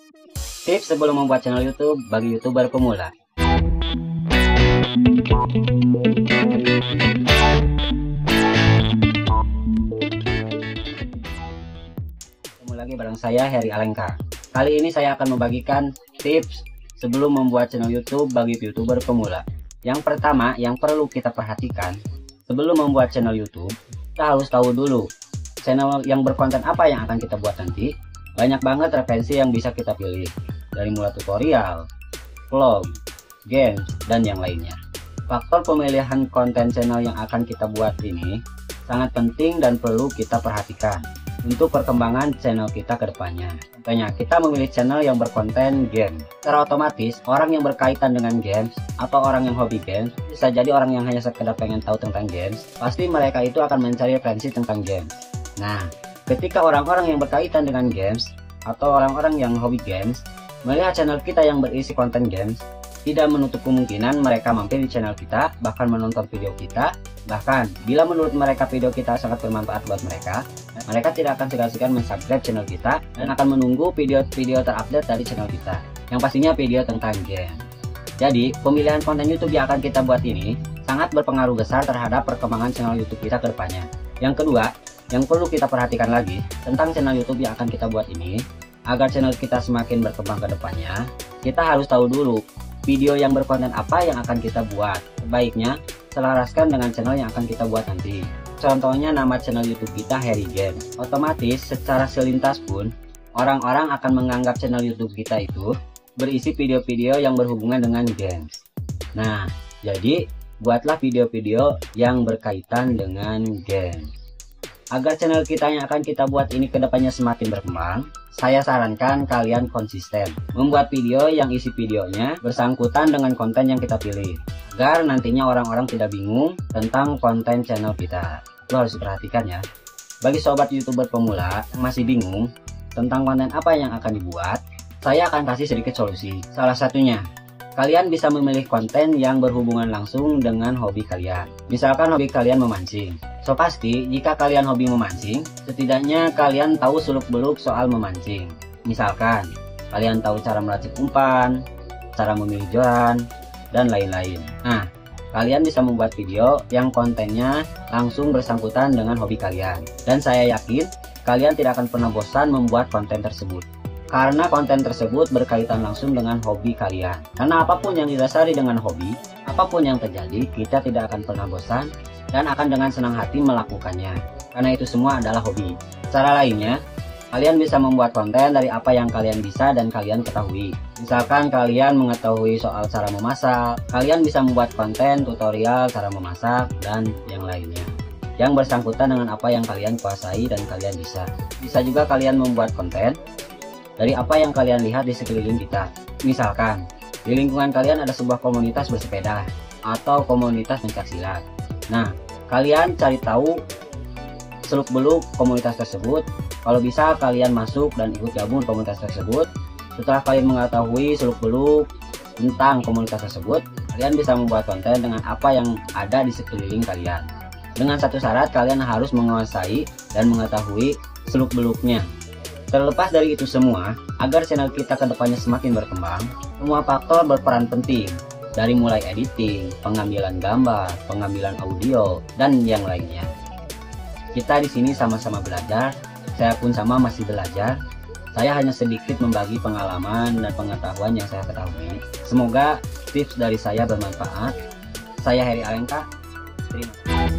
Tips sebelum membuat channel YouTube bagi YouTuber pemula. Ketemu lagi bareng saya, Heri Alengka. Kali ini saya akan membagikan tips sebelum membuat channel YouTube bagi YouTuber pemula. Yang pertama yang perlu kita perhatikan, sebelum membuat channel YouTube, kita harus tahu dulu channel yang berkonten apa yang akan kita buat nanti. Banyak banget referensi yang bisa kita pilih, dari mulai tutorial, vlog, games, dan yang lainnya. Faktor pemilihan konten channel yang akan kita buat ini sangat penting dan perlu kita perhatikan untuk perkembangan channel kita ke depannya. Contohnya, kita memilih channel yang berkonten game. Secara otomatis, orang yang berkaitan dengan games atau orang yang hobi games, bisa jadi orang yang hanya sekedar pengen tahu tentang games, pasti mereka itu akan mencari referensi tentang games. Nah, ketika orang-orang yang berkaitan dengan games atau orang-orang yang hobi games melihat channel kita yang berisi konten games, tidak menutup kemungkinan mereka mampir di channel kita, bahkan menonton video kita. Bahkan, bila menurut mereka video kita sangat bermanfaat buat mereka, mereka tidak akan segan-segan mensubscribe channel kita dan akan menunggu video-video terupdate dari channel kita, yang pastinya video tentang game. Jadi, pemilihan konten YouTube yang akan kita buat ini sangat berpengaruh besar terhadap perkembangan channel YouTube kita ke depannya. Yang kedua, yang perlu kita perhatikan lagi tentang channel YouTube yang akan kita buat ini, agar channel kita semakin berkembang ke depannya, kita harus tahu dulu video yang berkonten apa yang akan kita buat. Sebaiknya selaraskan dengan channel yang akan kita buat nanti. Contohnya nama channel YouTube kita Heri Games. Otomatis secara selintas pun orang-orang akan menganggap channel YouTube kita itu berisi video-video yang berhubungan dengan games. Nah, jadi buatlah video-video yang berkaitan dengan game. Agar channel kita yang akan kita buat ini kedepannya semakin berkembang, saya sarankan kalian konsisten membuat video yang isi videonya bersangkutan dengan konten yang kita pilih, agar nantinya orang-orang tidak bingung tentang konten channel kita. Lo harus perhatikan ya. Bagi sobat YouTuber pemula yang masih bingung tentang konten apa yang akan dibuat, saya akan kasih sedikit solusi. Salah satunya, kalian bisa memilih konten yang berhubungan langsung dengan hobi kalian. Misalkan hobi kalian memancing. So pasti jika kalian hobi memancing, setidaknya kalian tahu seluk-beluk soal memancing. Misalkan kalian tahu cara meracik umpan, cara memilih joran, dan lain-lain. Nah, kalian bisa membuat video yang kontennya langsung bersangkutan dengan hobi kalian. Dan saya yakin kalian tidak akan pernah bosan membuat konten tersebut, karena konten tersebut berkaitan langsung dengan hobi kalian. Karena apapun yang didasari dengan hobi, apapun yang terjadi, kita tidak akan pernah bosan dan akan dengan senang hati melakukannya, karena itu semua adalah hobi. Cara lainnya, kalian bisa membuat konten dari apa yang kalian bisa dan kalian ketahui. Misalkan kalian mengetahui soal cara memasak, kalian bisa membuat konten tutorial cara memasak dan yang lainnya yang bersangkutan dengan apa yang kalian kuasai dan kalian bisa. Bisa juga kalian membuat konten dari apa yang kalian lihat di sekeliling kita. Misalkan di lingkungan kalian ada sebuah komunitas bersepeda atau komunitas pencaksilat. Nah, kalian cari tahu seluk-beluk komunitas tersebut. Kalau bisa kalian masuk dan ikut gabung komunitas tersebut. Setelah kalian mengetahui seluk-beluk tentang komunitas tersebut, kalian bisa membuat konten dengan apa yang ada di sekeliling kalian. Dengan satu syarat, kalian harus menguasai dan mengetahui seluk-beluknya. Terlepas dari itu semua, agar channel kita kedepannya semakin berkembang, semua faktor berperan penting. Dari mulai editing, pengambilan gambar, pengambilan audio, dan yang lainnya. Kita di sini sama-sama belajar. Saya pun sama masih belajar. Saya hanya sedikit membagi pengalaman dan pengetahuan yang saya ketahui. Semoga tips dari saya bermanfaat. Saya Heri Alengka. Terima kasih.